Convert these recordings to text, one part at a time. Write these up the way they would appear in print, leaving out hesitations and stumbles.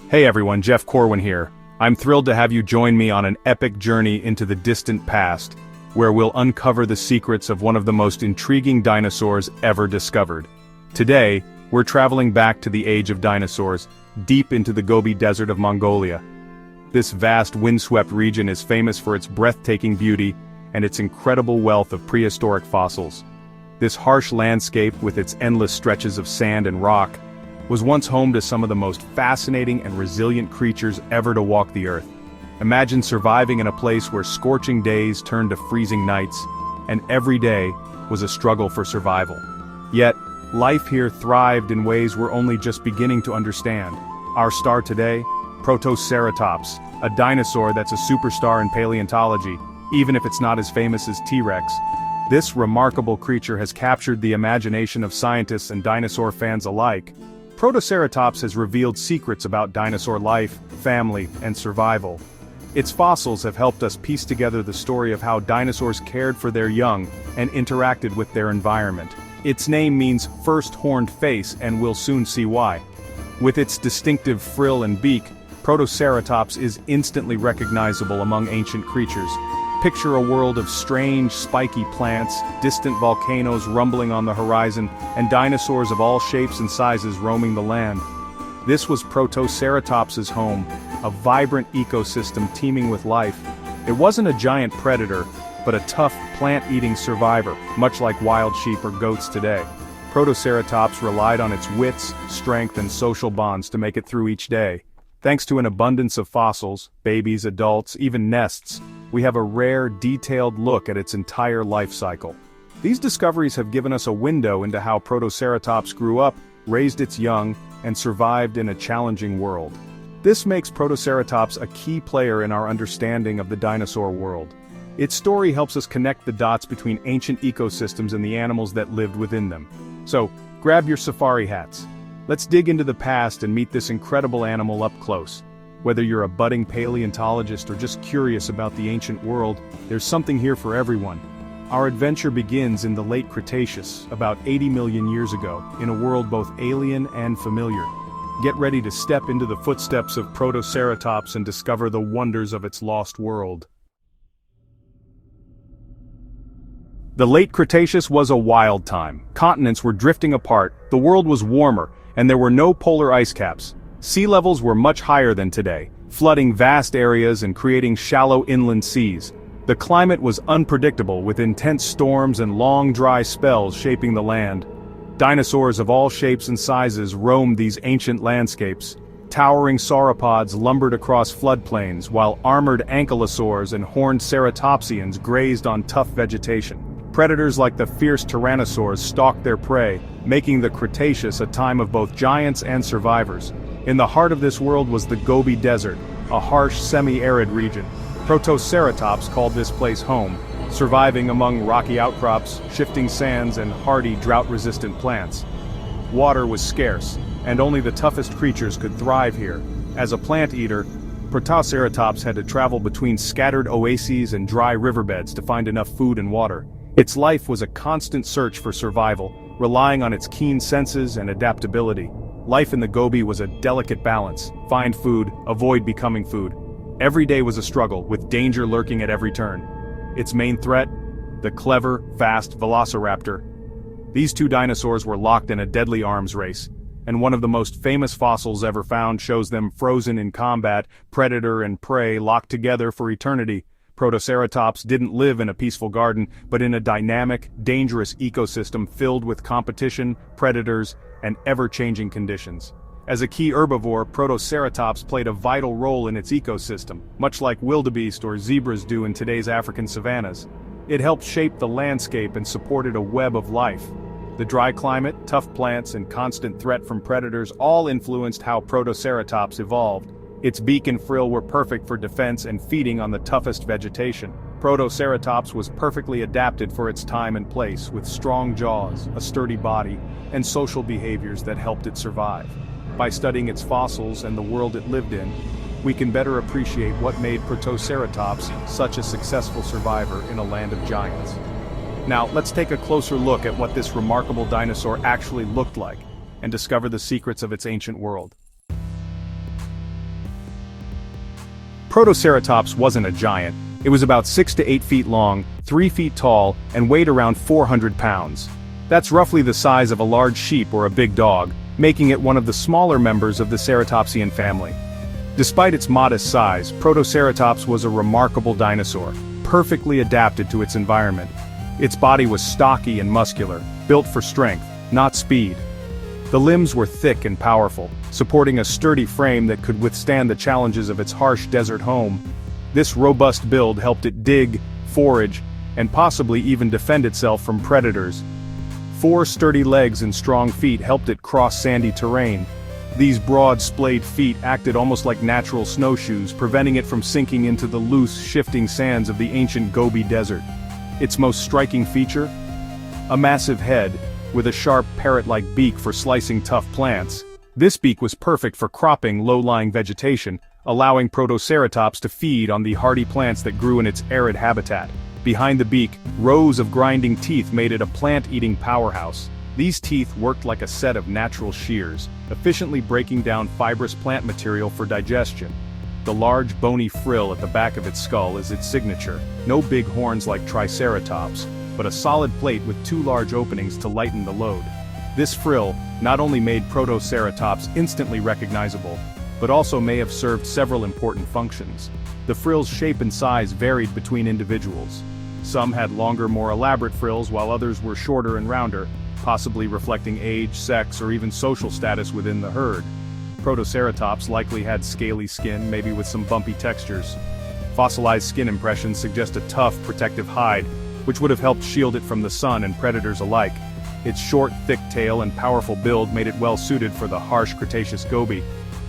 Hey everyone, Jeff Corwin here. I'm thrilled to have you join me on an epic journey into the distant past, where we'll uncover the secrets of one of the most intriguing dinosaurs ever discovered. Today, we're traveling back to the age of dinosaurs, deep into the Gobi Desert of Mongolia. This vast windswept region is famous for its breathtaking beauty and its incredible wealth of prehistoric fossils. This harsh landscape, with its endless stretches of sand and rock, was once home to some of the most fascinating and resilient creatures ever to walk the earth. Imagine surviving in a place where scorching days turned to freezing nights, and every day was a struggle for survival. Yet, life here thrived in ways we're only just beginning to understand. Our star today? Protoceratops, a dinosaur that's a superstar in paleontology, even if it's not as famous as T-Rex. This remarkable creature has captured the imagination of scientists and dinosaur fans alike. Protoceratops has revealed secrets about dinosaur life, family, and survival. Its fossils have helped us piece together the story of how dinosaurs cared for their young and interacted with their environment. Its name means first horned face, and we'll soon see why. With its distinctive frill and beak, Protoceratops is instantly recognizable among ancient creatures. Picture a world of strange, spiky plants, distant volcanoes rumbling on the horizon, and dinosaurs of all shapes and sizes roaming the land. This was Protoceratops's home, a vibrant ecosystem teeming with life. It wasn't a giant predator, but a tough, plant-eating survivor, much like wild sheep or goats today. Protoceratops relied on its wits, strength, and social bonds to make it through each day. Thanks to an abundance of fossils, babies, adults, even nests, we have a rare, detailed look at its entire life cycle. These discoveries have given us a window into how Protoceratops grew up, raised its young, and survived in a challenging world. This makes Protoceratops a key player in our understanding of the dinosaur world. Its story helps us connect the dots between ancient ecosystems and the animals that lived within them. So, grab your safari hats. Let's dig into the past and meet this incredible animal up close. Whether you're a budding paleontologist or just curious about the ancient world, there's something here for everyone. Our adventure begins in the late Cretaceous, about 80 million years ago, in a world both alien and familiar. Get ready to step into the footsteps of Protoceratops and discover the wonders of its lost world. The late Cretaceous was a wild time. Continents were drifting apart, the world was warmer, and there were no polar ice caps. Sea levels were much higher than today, flooding vast areas and creating shallow inland seas. The climate was unpredictable, with intense storms and long dry spells shaping the land. Dinosaurs of all shapes and sizes roamed these ancient landscapes. Towering sauropods lumbered across floodplains, while armored ankylosaurs and horned ceratopsians grazed on tough vegetation. Predators like the fierce tyrannosaurs stalked their prey, making the Cretaceous a time of both giants and survivors. In the heart of this world was the Gobi Desert, a harsh, semi-arid region. Protoceratops called this place home, surviving among rocky outcrops, shifting sands, and hardy, drought-resistant plants. Water was scarce, and only the toughest creatures could thrive here. As a plant eater, Protoceratops had to travel between scattered oases and dry riverbeds to find enough food and water. Its life was a constant search for survival, relying on its keen senses and adaptability. Life in the Gobi was a delicate balance: find food, avoid becoming food. Every day was a struggle, with danger lurking at every turn. Its main threat? The clever, fast velociraptor. These two dinosaurs were locked in a deadly arms race, and one of the most famous fossils ever found shows them frozen in combat, predator and prey locked together for eternity. Protoceratops didn't live in a peaceful garden, but in a dynamic, dangerous ecosystem filled with competition, predators, and ever-changing conditions. As a key herbivore, Protoceratops played a vital role in its ecosystem, much like wildebeest or zebras do in today's African savannas. It helped shape the landscape and supported a web of life. The dry climate, tough plants, and constant threat from predators all influenced how Protoceratops evolved. Its beak and frill were perfect for defense and feeding on the toughest vegetation. Protoceratops was perfectly adapted for its time and place, with strong jaws, a sturdy body, and social behaviors that helped it survive. By studying its fossils and the world it lived in, we can better appreciate what made Protoceratops such a successful survivor in a land of giants. Now, let's take a closer look at what this remarkable dinosaur actually looked like, and discover the secrets of its ancient world. Protoceratops wasn't a giant. It was about 6 to 8 feet long, 3 feet tall, and weighed around 400 pounds. That's roughly the size of a large sheep or a big dog, making it one of the smaller members of the ceratopsian family. Despite its modest size, Protoceratops was a remarkable dinosaur, perfectly adapted to its environment. Its body was stocky and muscular, built for strength, not speed. The limbs were thick and powerful, supporting a sturdy frame that could withstand the challenges of its harsh desert home. This robust build helped it dig, forage, and possibly even defend itself from predators. 4 sturdy legs and strong feet helped it cross sandy terrain. These broad, splayed feet acted almost like natural snowshoes, preventing it from sinking into the loose, shifting sands of the ancient Gobi Desert. Its most striking feature? A massive head, with a sharp parrot-like beak for slicing tough plants. This beak was perfect for cropping low-lying vegetation, allowing Protoceratops to feed on the hardy plants that grew in its arid habitat. Behind the beak, rows of grinding teeth made it a plant-eating powerhouse. These teeth worked like a set of natural shears, efficiently breaking down fibrous plant material for digestion. The large bony frill at the back of its skull is its signature, no big horns like Triceratops, but a solid plate with 2 large openings to lighten the load. This frill not only made Protoceratops instantly recognizable, but also may have served several important functions. The frill's shape and size varied between individuals. Some had longer, more elaborate frills, while others were shorter and rounder, possibly reflecting age, sex, or even social status within the herd. Protoceratops likely had scaly skin, maybe with some bumpy textures. Fossilized skin impressions suggest a tough, protective hide, which would have helped shield it from the sun and predators alike. Its short, thick tail and powerful build made it well suited for the harsh Cretaceous Gobi.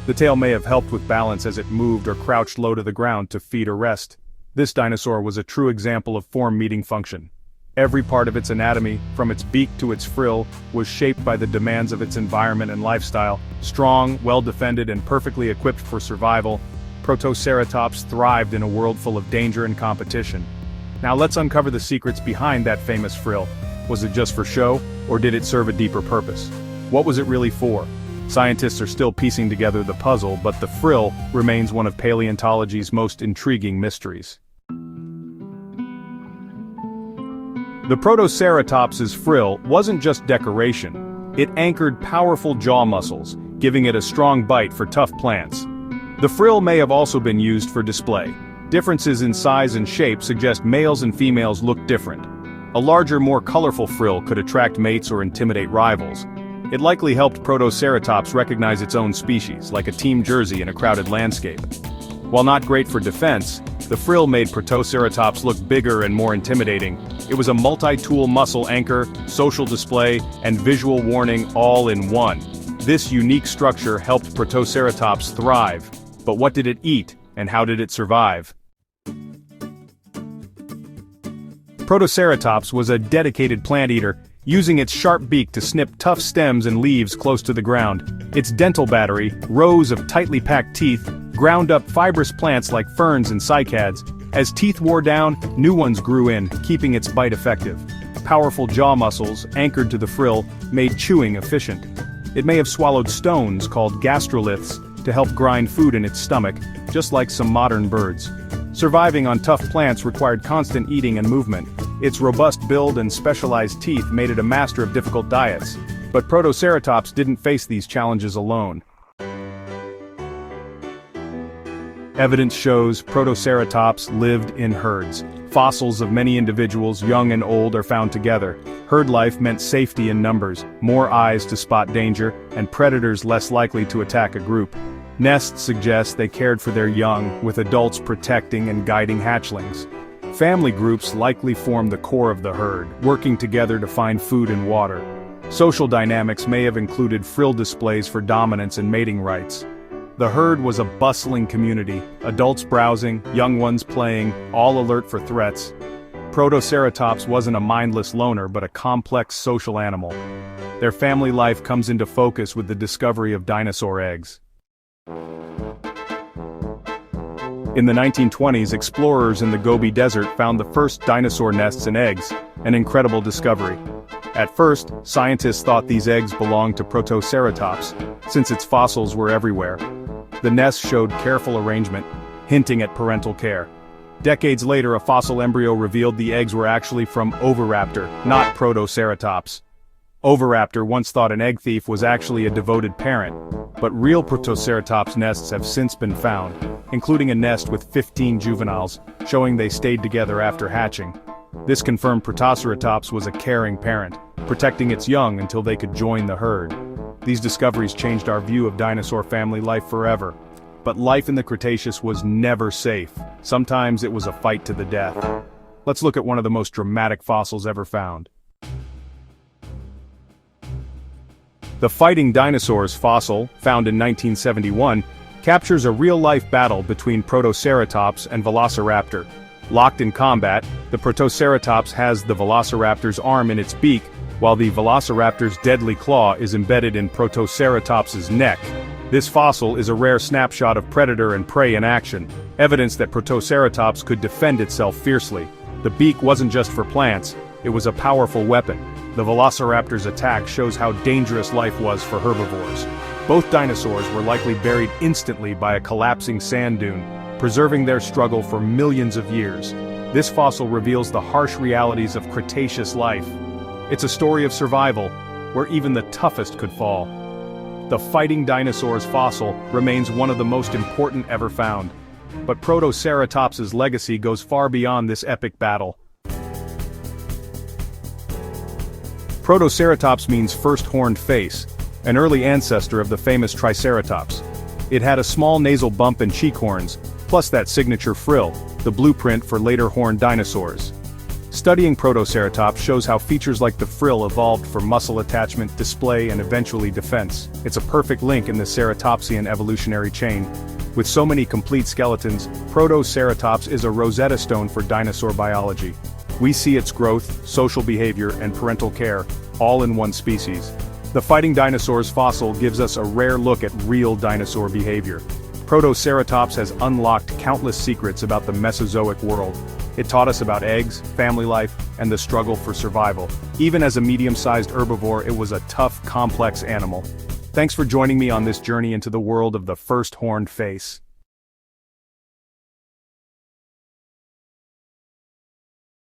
The tail may have helped with balance as it moved or crouched low to the ground to feed or rest. This dinosaur was a true example of form-meeting function. Every part of its anatomy, from its beak to its frill, was shaped by the demands of its environment and lifestyle. Strong, well-defended, and perfectly equipped for survival, Protoceratops thrived in a world full of danger and competition. Now let's uncover the secrets behind that famous frill. Was it just for show, or did it serve a deeper purpose? What was it really for? Scientists are still piecing together the puzzle, but the frill remains one of paleontology's most intriguing mysteries. The Protoceratops's frill wasn't just decoration. It anchored powerful jaw muscles, giving it a strong bite for tough plants. The frill may have also been used for display. Differences in size and shape suggest males and females look different. A larger, more colorful frill could attract mates or intimidate rivals. It likely helped Protoceratops recognize its own species, like a team jersey in a crowded landscape. While not great for defense, the frill made Protoceratops look bigger and more intimidating. It was a multi-tool muscle anchor, social display, and visual warning all in one. This unique structure helped Protoceratops thrive. But what did it eat, and how did it survive? Protoceratops was a dedicated plant eater, using its sharp beak to snip tough stems and leaves close to the ground. Its dental battery, rows of tightly packed teeth, ground up fibrous plants like ferns and cycads. As teeth wore down, new ones grew in, keeping its bite effective. Powerful jaw muscles, anchored to the frill, made chewing efficient. It may have swallowed stones called gastroliths to help grind food in its stomach, just like some modern birds. Surviving on tough plants required constant eating and movement. Its robust build and specialized teeth made it a master of difficult diets. But Protoceratops didn't face these challenges alone. Evidence shows Protoceratops lived in herds. Fossils of many individuals, young and old, are found together. Herd life meant safety in numbers, more eyes to spot danger, and predators less likely to attack a group. Nests suggest they cared for their young, with adults protecting and guiding hatchlings. Family groups likely formed the core of the herd, working together to find food and water. Social dynamics may have included frill displays for dominance and mating rights. The herd was a bustling community, adults browsing, young ones playing, all alert for threats. Protoceratops wasn't a mindless loner but a complex social animal. Their family life comes into focus with the discovery of dinosaur eggs. In the 1920s, explorers in the Gobi Desert found the first dinosaur nests and eggs, an incredible discovery. At first, scientists thought these eggs belonged to Protoceratops, since its fossils were everywhere. The nests showed careful arrangement, hinting at parental care. Decades later, a fossil embryo revealed the eggs were actually from Oviraptor, not Protoceratops. Oviraptor once thought an egg thief was actually a devoted parent, but real Protoceratops nests have since been found, including a nest with 15 juveniles, showing they stayed together after hatching. This confirmed Protoceratops was a caring parent, protecting its young until they could join the herd. These discoveries changed our view of dinosaur family life forever. But life in the Cretaceous was never safe. Sometimes it was a fight to the death. Let's look at one of the most dramatic fossils ever found. The Fighting Dinosaurs fossil, found in 1971, captures a real-life battle between Protoceratops and Velociraptor. Locked in combat, the Protoceratops has the Velociraptor's arm in its beak, while the Velociraptor's deadly claw is embedded in Protoceratops's neck. This fossil is a rare snapshot of predator and prey in action, evidence that Protoceratops could defend itself fiercely. The beak wasn't just for plants, it was a powerful weapon. The Velociraptor's attack shows how dangerous life was for herbivores. Both dinosaurs were likely buried instantly by a collapsing sand dune, preserving their struggle for millions of years. This fossil reveals the harsh realities of Cretaceous life. It's a story of survival, where even the toughest could fall. The Fighting Dinosaurs fossil remains one of the most important ever found. But Protoceratops's legacy goes far beyond this epic battle. Protoceratops means first horned face, an early ancestor of the famous Triceratops. It had a small nasal bump and cheek horns, plus that signature frill, the blueprint for later horned dinosaurs. Studying Protoceratops shows how features like the frill evolved for muscle attachment, display, and eventually defense. It's a perfect link in the ceratopsian evolutionary chain. With so many complete skeletons, Protoceratops is a Rosetta Stone for dinosaur biology. We see its growth, social behavior, and parental care, all in one species. The Fighting Dinosaurs fossil gives us a rare look at real dinosaur behavior. Protoceratops has unlocked countless secrets about the Mesozoic world. It taught us about eggs, family life, and the struggle for survival. Even as a medium-sized herbivore, it was a tough, complex animal. Thanks for joining me on this journey into the world of the first horned face.